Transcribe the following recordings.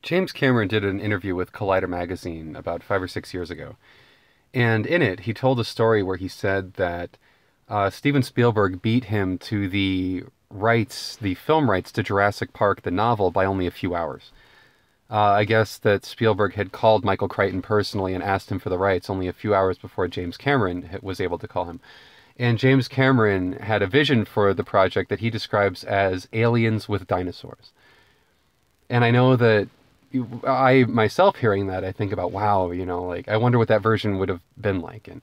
James Cameron did an interview with Collider magazine about 5 or 6 years ago. And in it, he told a story where he said that Steven Spielberg beat him to the film rights to Jurassic Park, the novel, by only a few hours. I guess that Spielberg had called Michael Crichton personally and asked him for the rights only a few hours before James Cameron was able to call him. And James Cameron had a vision for the project that he describes as aliens with dinosaurs. And I know that I myself hearing that, I think about, wow, like I wonder what that version would have been like. And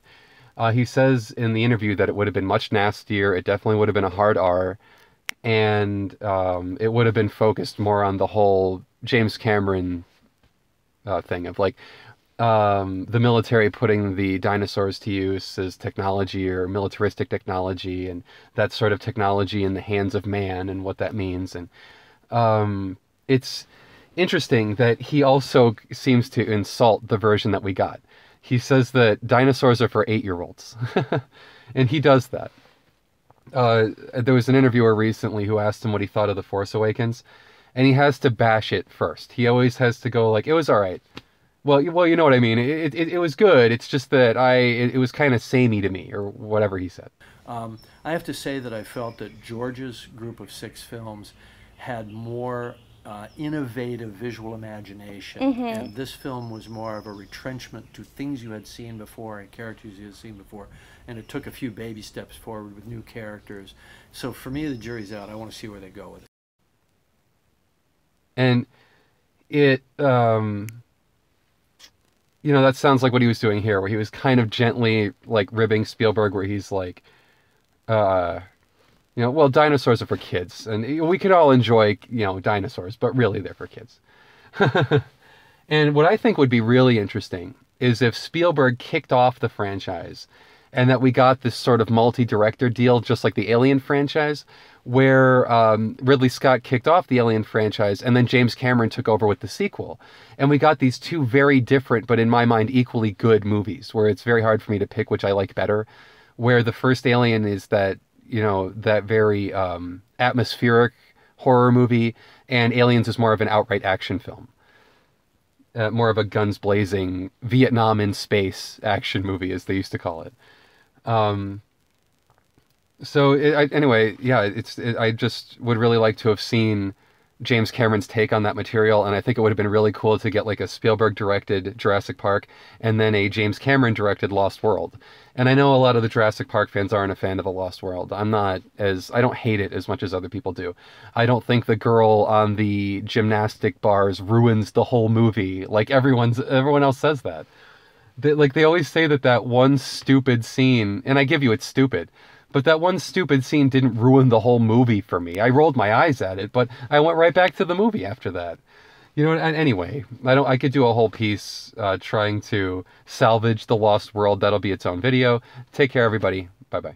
he says in the interview that it would have been much nastier. It definitely would have been a hard R, and it would have been focused more on the whole James Cameron thing of like the military putting the dinosaurs to use as technology or militaristic technology, and that sort of technology in the hands of man and what that means. And it's interesting that he also seems to insult the version that we got. He says that dinosaurs are for 8-year-olds. And he does that. There was an interviewer recently who asked him what he thought of The Force Awakens, and he has to bash it first. He always has to go like, it was all right. Well, you know what I mean. It was good. It's just that it was kind of samey to me, or whatever he said. I have to say that I felt that George's group of 6 films had more innovative visual imagination, and this film was more of a retrenchment to things you had seen before and characters you had seen before, and it took a few baby steps forward with new characters. So for me, the jury's out. I want to see where they go with it. And it, that sounds like what he was doing here, where he was kind of gently like ribbing Spielberg, where he's like, well, dinosaurs are for kids, and we could all enjoy, dinosaurs, but really they're for kids. And what I think would be really interesting is if Spielberg kicked off the franchise and that we got this sort of multi-director deal, just like the Alien franchise, where Ridley Scott kicked off the Alien franchise and then James Cameron took over with the sequel. And we got these two very different, but in my mind, equally good movies, where it's very hard for me to pick which I like better, where the first Alien is that, that very atmospheric horror movie, and Aliens is more of an outright action film. More of a guns blazing Vietnam in space action movie, as they used to call it. Anyway, yeah, I just would really like to have seen James Cameron's take on that material, and I think it would have been really cool to get like a Spielberg directed Jurassic Park and then a James Cameron directed Lost World. And I know a lot of the Jurassic Park fans aren't a fan of the Lost World. I don't hate it as much as other people do. I don't think the girl on the gymnastic bars ruins the whole movie. Like everyone else says that. They always say that one stupid scene, and I give you it's stupid, but that one stupid scene didn't ruin the whole movie for me. I rolled my eyes at it, but I went right back to the movie after that. And anyway, I could do a whole piece trying to salvage the Lost World. That'll be its own video. Take care, everybody. Bye-bye.